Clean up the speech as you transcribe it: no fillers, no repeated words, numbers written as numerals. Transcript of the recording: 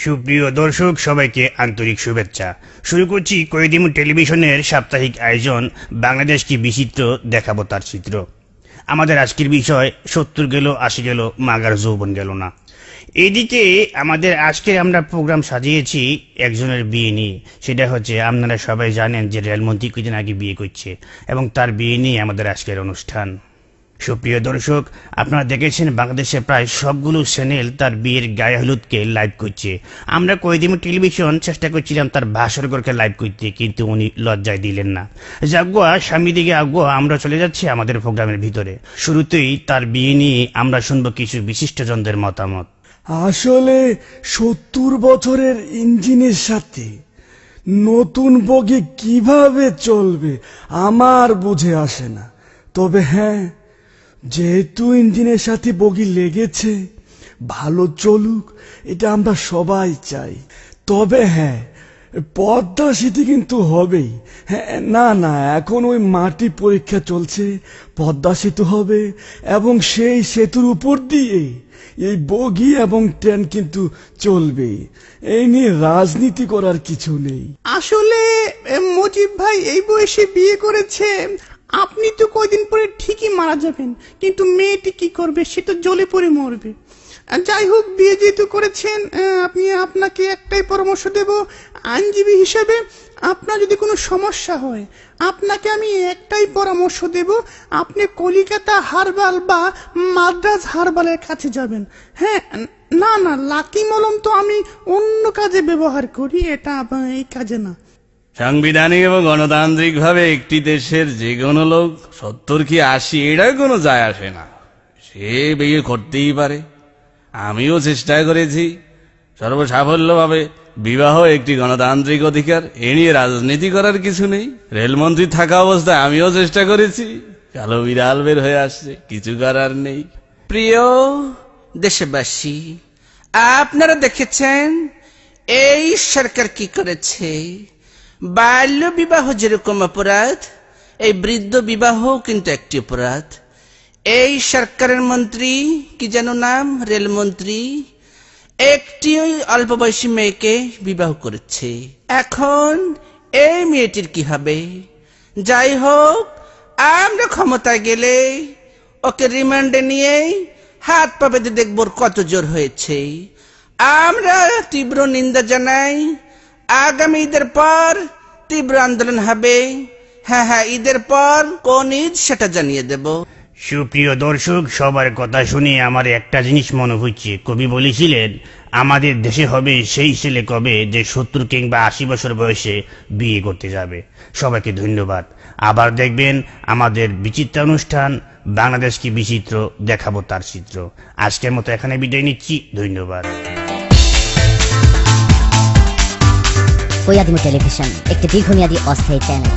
সুপ্রিয় দর্শক, সবাইকে আন্তরিক শুভেচ্ছা। শুরু করছি কয়েদিমু টেলিভিশনের সাপ্তাহিক আয়োজন বাংলাদেশ কি বিচিত্র, দেখাবো তার চিত্র। আমাদের আজকের বিষয় 70 গেল 80 গেল, মাগার যৌবন গেল না। এদিকে আমাদের আজকের আমরা প্রোগ্রাম সাজিয়েছি একজনের বিয়ে নিয়ে। সেটা হচ্ছে, আপনারা সবাই জানেন যে রেলমন্ত্রী কিছুদিন আগে বিয়ে করছে এবং তার বিয়ে নিয়ে আমাদের আজকের অনুষ্ঠান। সুপ্রিয় দর্শক, আপনারা দেখেছেন বাংলাদেশে প্রায় সবগুলো চ্যানেল তার বিয়ের গায়ে হলুদকে লাইভ করছে। আমরা কয়েদিমু টেলিভিশন চেষ্টা করছিলাম তার ভাস্করকে লাইভ করতে, কিন্তু উনি লজ্জায় দিলেন না। যাগুয়া স্বামী দিকে আগুয়া, আমরা চলে যাচ্ছি আমাদের প্রোগ্রামের ভিতরে। শুরুতেই তার বিয়ে নিয়ে আমরা শুনবো কিছু বিশিষ্টজনদের মতামত। আসলে 70 বছরের ইঞ্জিনের সাথে নতুন বগি কিভাবে চলবে আমার বুঝে আসে না। তবে হ্যাঁ, যেহেতু ইঞ্জিনের সাথে বগি লেগেছে, ভালো চলুক, এটা আমরা সবাই চাই। তবে হ্যাঁ, পদ্মা সেতু কিন্তু হবেই। হ্যাঁ, না, এখন ওই মাটি পরীক্ষা চলছে, পদ্মা সেতু হবে এবং সেই সেতুর উপর দিয়ে এই বগি এবং ট্রেন কিন্তু চলবে। এই নিয়ে রাজনীতি করার কিছু নেই। আসলে মুজিব ভাই এই বয়সে বিয়ে করেছে, আপনি তো কয়দিন পরে ঠিকই মারা যাবেন, কিন্তু মেয়েটি কি করবে, সে তো জ্বলে পড়ে মরবে। যাই হোক, বিয়ে যেহেতু করেছেন, আপনাকে একটাই পরামর্শ দেব, আইনজীবী হিসেবে আপনার যদি কোনো সমস্যা হয়, আপনাকে আমি একটাই পরামর্শ দেব, আপনি কলিকাতা হারবাল বা মাদ্রাজ হারবালের কাছে যাবেন। হ্যাঁ, না, লাকি মলম তো আমি অন্য কাজে ব্যবহার করি, এটা এই কাজে না। সাংবিধানিক এবং গণতান্ত্রিক ভাবে একটি দেশের যে কোনো লোক 70 কি 80 এটাই কোনো যায় আসে না, সে বিয়ে করতেই পারে। আমিও চেষ্টা করেছি সর্বসাফল্যভাবে। বিবাহ একটি গণতান্ত্রিক অধিকার, এ নিয়ে রাজনীতি করার কিছু নেই। রেলমন্ত্রী থাকা অবস্থায় আমিও চেষ্টা করেছি, কালো বিড়াল বের হয়ে আসছে, কিছু করার নেই। প্রিয় দেশবাসী, আপনারা দেখেছেন এই সরকার কি করেছে। বাল্য বিবাহ যেরকম অপরাধ, এই বৃদ্ধ বিবাহ কিন্তু একটি অপরাধ। এই সরকারের মন্ত্রী কি যেন নাম, রেলমন্ত্রী, একটি অল্প বয়সী মেয়েকে বিবাহ করেছে। এখন এই মেয়েটির কি হবে? যাই হোক, আমরা ক্ষমতায় গেলে ওকে রিমান্ডে নিয়ে হাত পা বেঁধে দেখব কত জোর হয়েছে। আমরা তীব্র নিন্দা জানাই। আগামী ঈদের পর তীব্র আন্দোলন হবে। হ্যাঁ, ঈদের পর কোন ঈদ সেটা জানিয়ে দেব। সুপ্রিয় দর্শক, সবার কথা শুনে আমার একটা জিনিস মনে হচ্ছে, কবি বলেছিলেন আমাদের দেশে হবে সেই ছেলে কবে যে 70 কিংবা 80 বছর বয়সে বিয়ে করতে যাবে। সবাইকে ধন্যবাদ। আবার দেখবেন আমাদের বিচিত্র অনুষ্ঠান বাংলাদেশ কি বিচিত্র, দেখাবো তার চিত্র। আজকের মতো এখানে বিদায় নিচ্ছি, ধন্যবাদ। কয়েদিমু টেলিভিশন একটি দীর্ঘমেয়াদী অস্থায়ী চ্যানেল।